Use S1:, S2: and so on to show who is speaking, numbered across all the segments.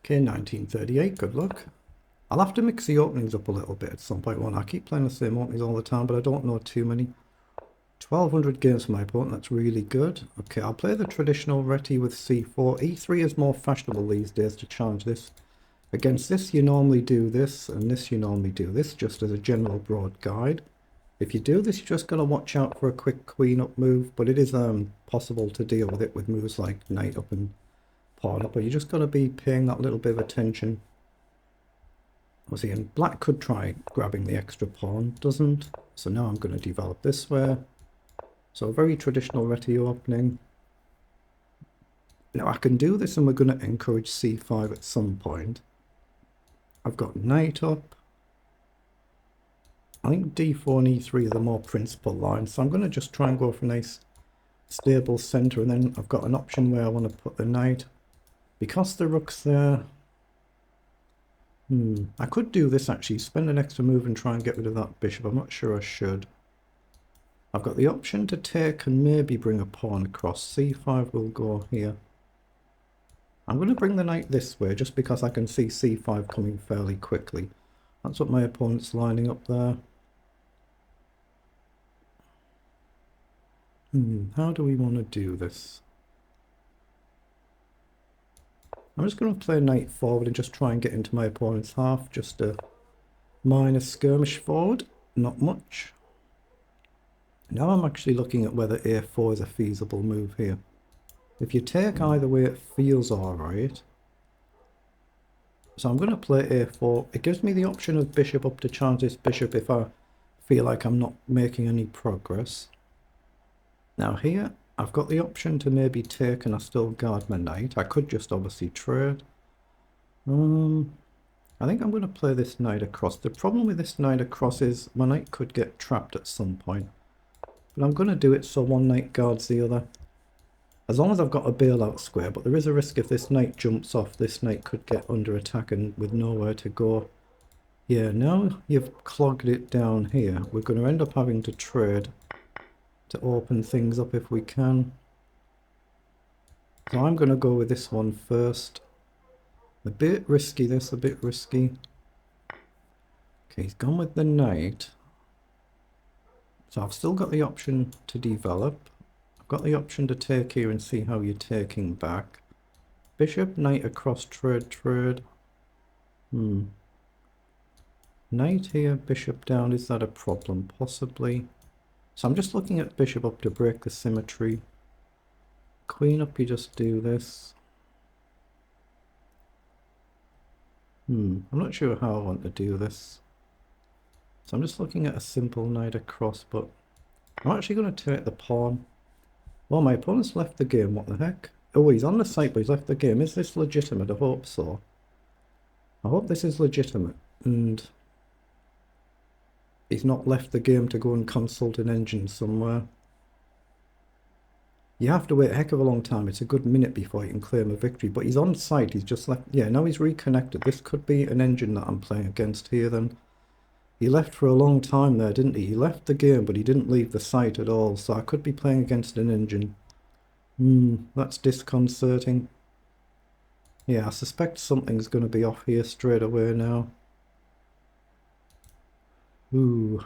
S1: Okay, 1938, good luck. I'll have to mix the openings up a little bit at some point, won't I? I keep playing the same openings all the time, but I don't know too many. 1200 games for my opponent, that's really good. Okay, I'll play the traditional reti with c4. e3 is more fashionable these days to challenge this. Against this you normally do this, and this you normally do this, just as a general broad guide. If you do this, you just got to watch out for a quick queen up move, but it is possible to deal with it with moves like knight up and pawn up, but you just got to be paying that little bit of attention. See, and black could try grabbing the extra pawn, doesn't. So now I'm going to develop this way. So a very traditional reti opening. Now I can do this and we're going to encourage c5 at some point. I've got knight up. I think d4 and e3 are the more principal lines, so I'm going to just try and go for a nice stable centre, and then I've got an option where I want to put the knight. Because the rook's there, I could do this actually, spend an extra move and try and get rid of that bishop. I'm not sure I should. I've got the option to take and maybe bring a pawn across. c5 will go here. I'm going to bring the knight this way just because I can see c5 coming fairly quickly. That's what my opponent's lining up there. How do we want to do this? I'm just going to play knight forward and just try and get into my opponent's half. Just a minor skirmish forward, not much. Now I'm actually looking at whether a4 is a feasible move here. If you take either way, it feels alright. So I'm going to play a4. It gives me the option of bishop up to challenge this bishop if I feel like I'm not making any progress. Now here, I've got the option to maybe take and I still guard my knight. I could just obviously trade. I think I'm going to play this knight across. The problem with this knight across is my knight could get trapped at some point. But I'm going to do it so one knight guards the other. As long as I've got a bailout square, but there is a risk if this knight jumps off, this knight could get under attack and with nowhere to go. Yeah, now you've clogged it down here. We're going to end up having to trade to open things up if we can. So I'm going to go with this one first. A bit risky, this, a bit risky. Okay, he's gone with the knight. So I've still got the option to develop. I've got the option to take here and see how you're taking back. Bishop, knight across, trade. Knight here, bishop down, is that a problem? Possibly. So I'm just looking at bishop up to break the symmetry. Queen up, you just do this. I'm not sure how I want to do this. So I'm just looking at a simple knight across, but I'm actually going to take the pawn. Well, my opponent's left the game, what the heck? Oh, he's on the site, but he's left the game. Is this legitimate? I hope so. I hope this is legitimate, and he's not left the game to go and consult an engine somewhere. You have to wait a heck of a long time. It's a good minute before you can claim a victory, but he's on site. He's just left. Yeah, now he's reconnected. This could be an engine that I'm playing against here then. He left for a long time there, didn't he? He left the game, but he didn't leave the site at all, so I could be playing against an engine. That's disconcerting. Yeah, I suspect something's going to be off here straight away now. Ooh.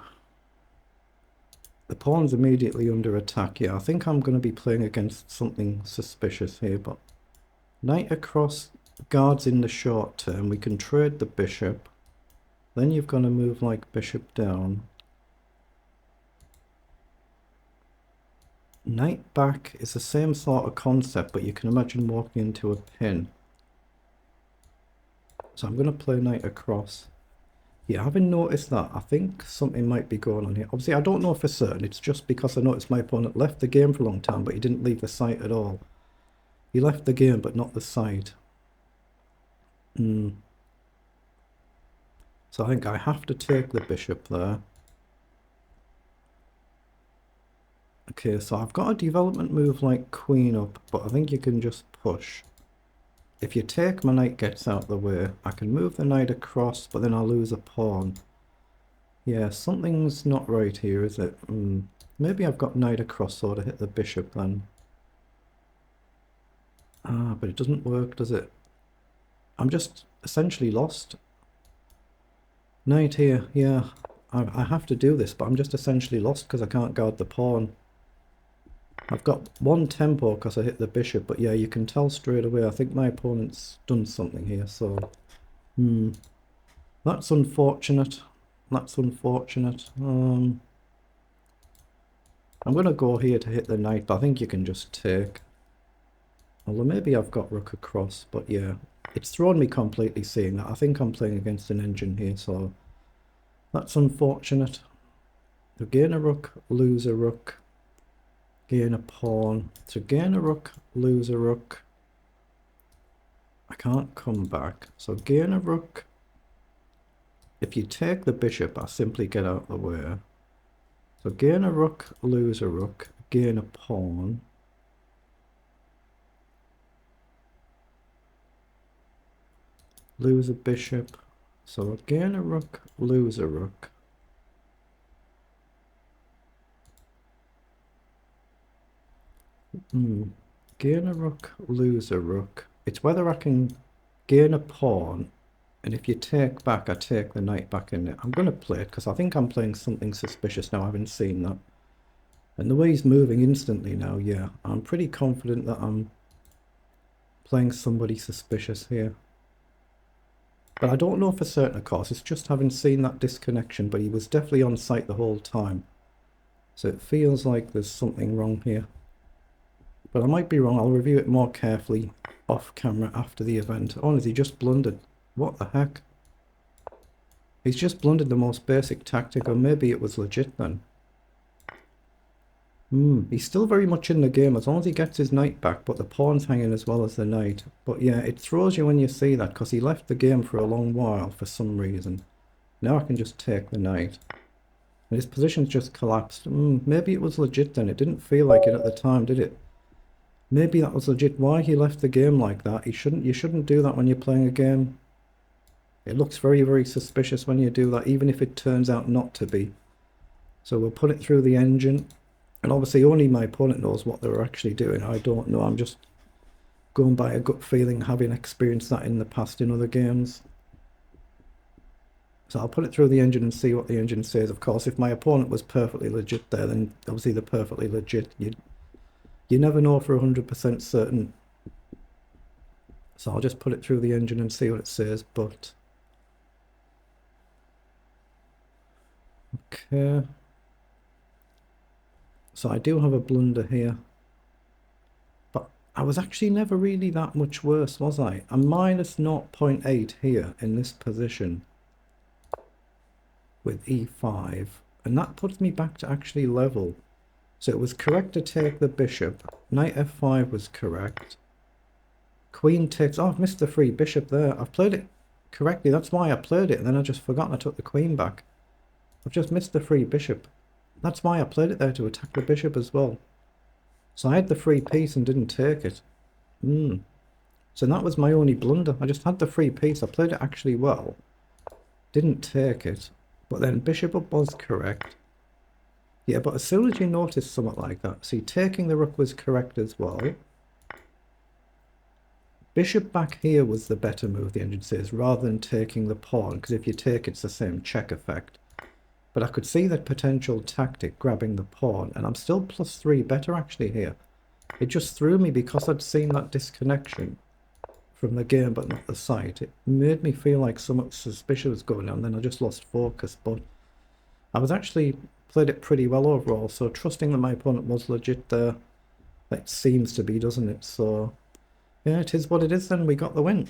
S1: The pawn's immediately under attack. Yeah, I think I'm going to be playing against something suspicious here, but knight across guards in the short term. We can trade the bishop. Then you've got to move like bishop down. Knight back is the same sort of concept, but you can imagine walking into a pin. So I'm going to play knight across. Yeah, having noticed that, I think something might be going on here. Obviously, I don't know for certain. It's just because I noticed my opponent left the game for a long time, but he didn't leave the site at all. He left the game, but not the site. So I think I have to take the bishop there. Okay, so I've got a development move like queen up, but I think you can just push. If you take, my knight gets out of the way. I can move the knight across, but then I'll lose a pawn. Yeah, something's not right here, is it? Maybe I've got knight across so to hit the bishop then. But it doesn't work, does it? I'm just essentially lost. Knight here, yeah. I have to do this, but I'm just essentially lost because I can't guard the pawn. I've got one tempo because I hit the bishop, but yeah, you can tell straight away. I think my opponent's done something here, so... That's unfortunate. That's unfortunate. I'm going to go here to hit the knight, but I think you can just take. Although maybe I've got rook across, but yeah. It's thrown me completely seeing that. I think I'm playing against an engine here, so... That's unfortunate. To gain a rook, lose a rook. Gain a pawn. To gain a rook, lose a rook. I can't come back. So gain a rook. If you take the bishop, I simply get out of the way. So gain a rook, lose a rook, gain a pawn. Lose a bishop. So gain a rook, lose a rook. Gain a rook, lose a rook. It's whether I can gain a pawn, and if you take back, I take the knight back in it. I'm going to play it because I think I'm playing something suspicious now. I haven't seen that. And the way he's moving instantly now, yeah, I'm pretty confident that I'm playing somebody suspicious here. But I don't know for certain, of course. It's just having seen that disconnection, but he was definitely on site the whole time. So it feels like there's something wrong here. But I might be wrong. I'll review it more carefully off camera after the event. Oh, has he just blundered? What the heck? He's just blundered the most basic tactic, or maybe it was legit then. He's still very much in the game as long as he gets his knight back, but the pawn's hanging as well as the knight. But yeah, it throws you when you see that, because he left the game for a long while for some reason. Now I can just take the knight. And his position's just collapsed. Maybe it was legit then. It didn't feel like it at the time, did it? Maybe that was legit. Why he left the game like that? You shouldn't do that when you're playing a game. It looks very, very suspicious when you do that, even if it turns out not to be. So we'll put it through the engine. And obviously only my opponent knows what they're actually doing. I don't know. I'm just going by a gut feeling, having experienced that in the past in other games. So I'll put it through the engine and see what the engine says. Of course, if my opponent was perfectly legit there, then obviously they're perfectly legit. You never know for 100% certain. So I'll just put it through the engine and see what it says, but... Okay. So I do have a blunder here. But I was actually never really that much worse, was I? I'm minus 0.8 here in this position with e5. And that puts me back to actually level. So it was correct to take the bishop. Knight f5 was correct. Queen takes... Oh, I've missed the free bishop there. I've played it correctly. That's why I played it. And then I just forgot I took the queen back. I've just missed the free bishop. That's why I played it there, to attack the bishop as well. So I had the free piece and didn't take it. So that was my only blunder. I just had the free piece. I played it actually well. Didn't take it. But then bishop up was correct. Yeah, but as soon as you notice something like that, see, taking the rook was correct as well. Bishop back here was the better move, the engine says, rather than taking the pawn, because if you take it's the same check effect. But I could see that potential tactic, grabbing the pawn, and I'm still +3 better actually here. It just threw me because I'd seen that disconnection from the game but not the site. It made me feel like something suspicious was going on, then I just lost focus, but I was actually played it pretty well overall, so trusting that my opponent was legit there, it seems to be, doesn't it? So yeah, it is what it is then. We got the win.